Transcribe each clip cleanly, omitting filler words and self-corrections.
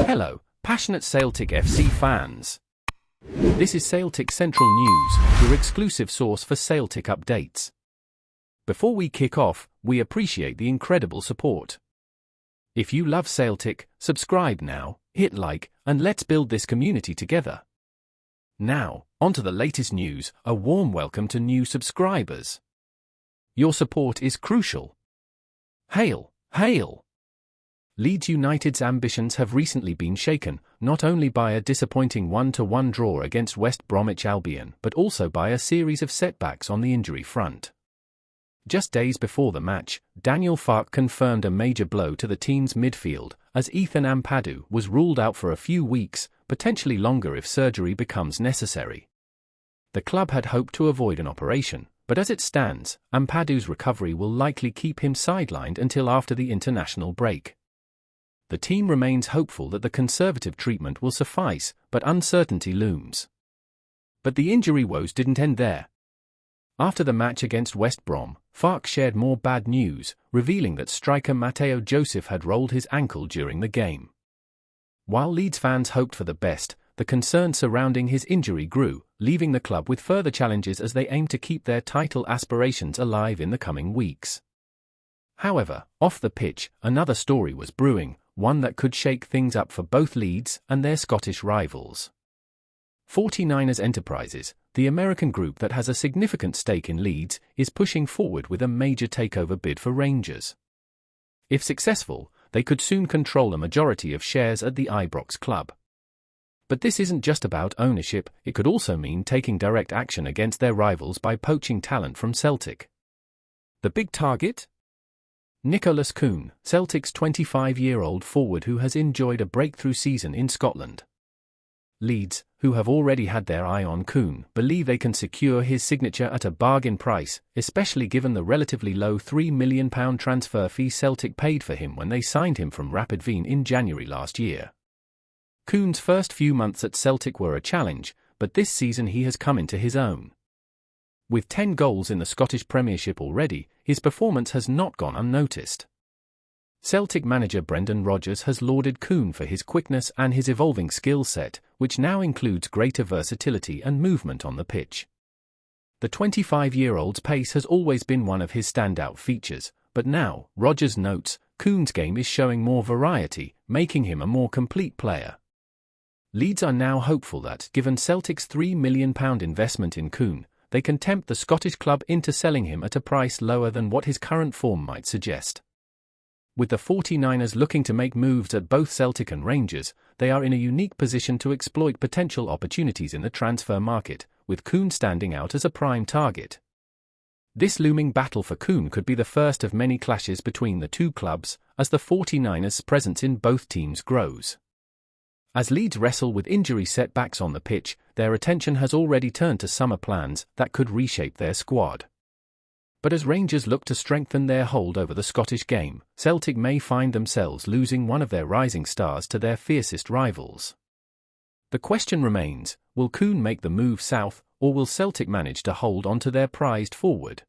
Hello, passionate Celtic FC fans. This is Celtic Central News, your exclusive source for Celtic updates. Before we kick off, we appreciate the incredible support. If you love Celtic, subscribe now, hit like, and let's build this community together. Now, onto the latest news. A warm welcome to new subscribers. Your support is crucial. Hail, hail! Leeds United's ambitions have recently been shaken, not only by a disappointing 1-1 draw against West Bromwich Albion, but also by a series of setbacks on the injury front. Just days before the match, Daniel Farke confirmed a major blow to the team's midfield, as Ethan Ampadu was ruled out for a few weeks, potentially longer if surgery becomes necessary. The club had hoped to avoid an operation, but as it stands, Ampadu's recovery will likely keep him sidelined until after the international break. The team remains hopeful that the conservative treatment will suffice, but uncertainty looms. But the injury woes didn't end there. After the match against West Brom, Farke shared more bad news, revealing that striker Mateo Joseph had rolled his ankle during the game. While Leeds fans hoped for the best, the concern surrounding his injury grew, leaving the club with further challenges as they aim to keep their title aspirations alive in the coming weeks. However, off the pitch, another story was brewing, one that could shake things up for both Leeds and their Scottish rivals. 49ers Enterprises, the American group that has a significant stake in Leeds, is pushing forward with a major takeover bid for Rangers. If successful, they could soon control a majority of shares at the Ibrox club. But this isn't just about ownership, it could also mean taking direct action against their rivals by poaching talent from Celtic. The big target? Nicholas Coon, Celtic's 25-year-old forward who has enjoyed a breakthrough season in Scotland. Leeds, who have already had their eye on Coon, believe they can secure his signature at a bargain price, especially given the relatively low £3 million transfer fee Celtic paid for him when they signed him from Rapid Wien in January last year. Coon's first few months at Celtic were a challenge, but this season he has come into his own. With 10 goals in the Scottish Premiership already, his performance has not gone unnoticed. Celtic manager Brendan Rodgers has lauded Coon for his quickness and his evolving skill set, which now includes greater versatility and movement on the pitch. The 25-year-old's pace has always been one of his standout features, but now, Rodgers notes, Coon's game is showing more variety, making him a more complete player. Leeds are now hopeful that, given Celtic's £3 million investment in Coon, they can tempt the Scottish club into selling him at a price lower than what his current form might suggest. With the 49ers looking to make moves at both Celtic and Rangers, they are in a unique position to exploit potential opportunities in the transfer market, with Coon standing out as a prime target. This looming battle for Coon could be the first of many clashes between the two clubs, as the 49ers' presence in both teams grows. As Leeds wrestle with injury setbacks on the pitch, their attention has already turned to summer plans that could reshape their squad. But as Rangers look to strengthen their hold over the Scottish game, Celtic may find themselves losing one of their rising stars to their fiercest rivals. The question remains, will Coon make the move south, or will Celtic manage to hold onto their prized forward?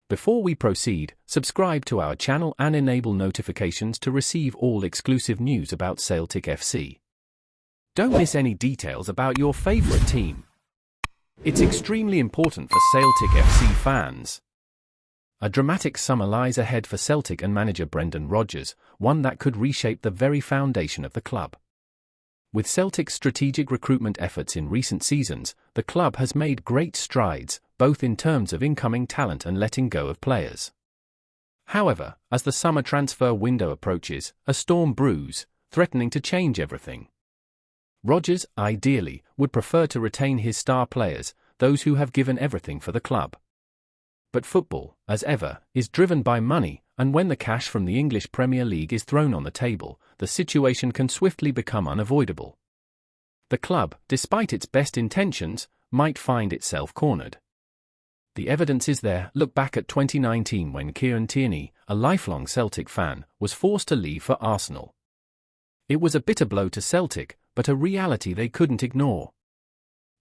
Before we proceed, subscribe to our channel and enable notifications to receive all exclusive news about Celtic FC. Don't miss any details about your favorite team. It's extremely important for Celtic FC fans. A dramatic summer lies ahead for Celtic and manager Brendan Rodgers, one that could reshape the very foundation of the club. With Celtic's strategic recruitment efforts in recent seasons, the club has made great strides, both in terms of incoming talent and letting go of players. However, as the summer transfer window approaches, a storm brews, threatening to change everything. Rodgers, ideally, would prefer to retain his star players, those who have given everything for the club. But football, as ever, is driven by money, and when the cash from the English Premier League is thrown on the table, the situation can swiftly become unavoidable. The club, despite its best intentions, might find itself cornered. The evidence is there. Look back at 2019 when Kieran Tierney, a lifelong Celtic fan, was forced to leave for Arsenal. It was a bitter blow to Celtic, but a reality they couldn't ignore.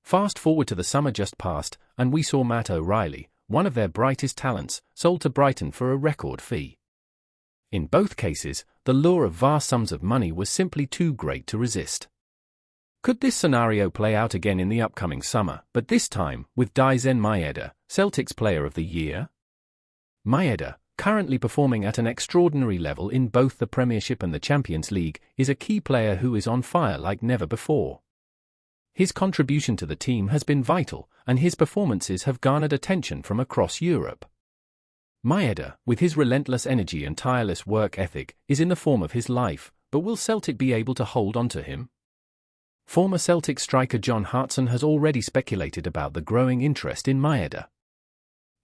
Fast forward to the summer just past, and we saw Matt O'Reilly, one of their brightest talents, sold to Brighton for a record fee. In both cases, the lure of vast sums of money was simply too great to resist. Could this scenario play out again in the upcoming summer, but this time with Daizen Maeda, Celtic's Player of the Year? Maeda, currently performing at an extraordinary level in both the Premiership and the Champions League, is a key player who is on fire like never before. His contribution to the team has been vital, and his performances have garnered attention from across Europe. Maeda, with his relentless energy and tireless work ethic, is in the form of his life, but will Celtic be able to hold on to him? Former Celtic striker John Hartson has already speculated about the growing interest in Maeda.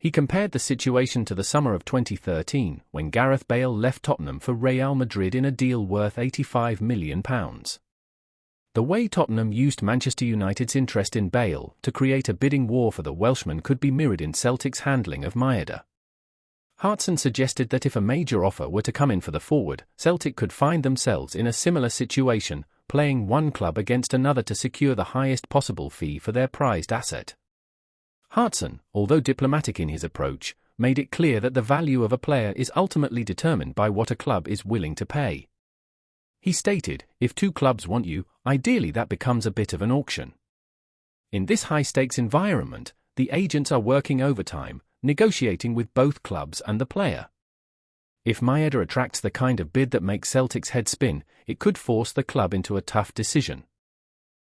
He compared the situation to the summer of 2013, when Gareth Bale left Tottenham for Real Madrid in a deal worth £85 million. The way Tottenham used Manchester United's interest in Bale to create a bidding war for the Welshman could be mirrored in Celtic's handling of Maeda. Hartson suggested that if a major offer were to come in for the forward, Celtic could find themselves in a similar situation, playing one club against another to secure the highest possible fee for their prized asset. Hartson, although diplomatic in his approach, made it clear that the value of a player is ultimately determined by what a club is willing to pay. He stated, "If two clubs want you, ideally that becomes a bit of an auction." In this high-stakes environment, the agents are working overtime, negotiating with both clubs and the player. If Maeda attracts the kind of bid that makes Celtic's head spin, it could force the club into a tough decision.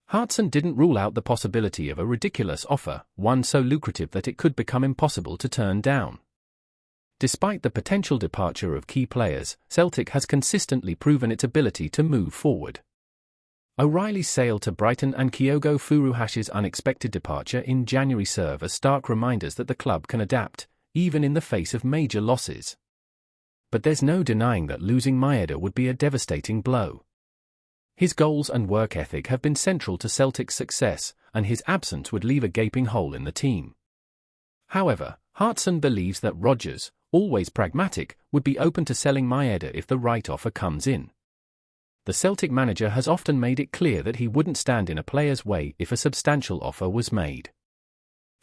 Hartson didn't rule out the possibility of a ridiculous offer, one so lucrative that it could become impossible to turn down. Despite the potential departure of key players, Celtic has consistently proven its ability to move forward. O'Reilly's sale to Brighton and Kyogo Furuhashi's unexpected departure in January serve as stark reminders that the club can adapt, even in the face of major losses. But there's no denying that losing Maeda would be a devastating blow. His goals and work ethic have been central to Celtic's success, and his absence would leave a gaping hole in the team. However, Hartson believes that Rodgers, always pragmatic, would be open to selling Maeda if the right offer comes in. The Celtic manager has often made it clear that he wouldn't stand in a player's way if a substantial offer was made.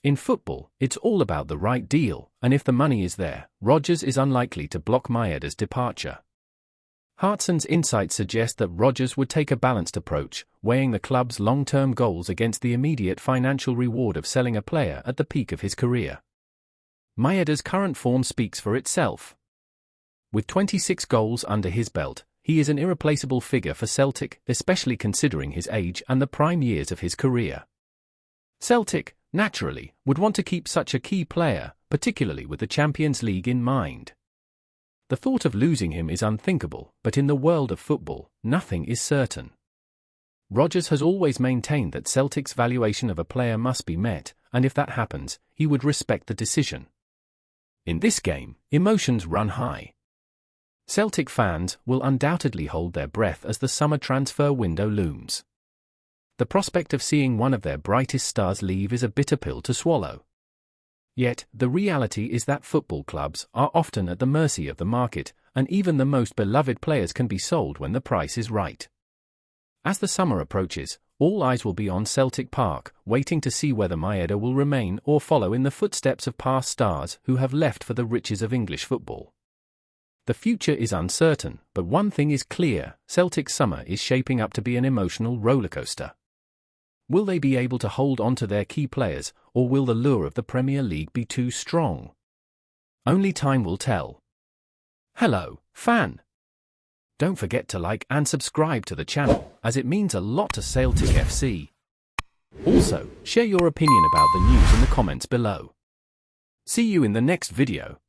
In football, it's all about the right deal, and if the money is there, Rodgers is unlikely to block Maeda's departure. Hartson's insights suggest that Rodgers would take a balanced approach, weighing the club's long-term goals against the immediate financial reward of selling a player at the peak of his career. Maeda's current form speaks for itself. With 26 goals under his belt, he is an irreplaceable figure for Celtic, especially considering his age and the prime years of his career. Celtic, naturally, would want to keep such a key player, particularly with the Champions League in mind. The thought of losing him is unthinkable, but in the world of football, nothing is certain. Rodgers has always maintained that Celtic's valuation of a player must be met, and if that happens, he would respect the decision. In this game, emotions run high. Celtic fans will undoubtedly hold their breath as the summer transfer window looms. The prospect of seeing one of their brightest stars leave is a bitter pill to swallow. Yet, the reality is that football clubs are often at the mercy of the market, and even the most beloved players can be sold when the price is right. As the summer approaches, all eyes will be on Celtic Park, waiting to see whether Maeda will remain or follow in the footsteps of past stars who have left for the riches of English football. The future is uncertain, but one thing is clear: Celtic's summer is shaping up to be an emotional rollercoaster. Will they be able to hold on to their key players, or will the lure of the Premier League be too strong? Only time will tell. Hello, fan! Don't forget to like and subscribe to the channel, as it means a lot to Celtic FC. Also, share your opinion about the news in the comments below. See you in the next video.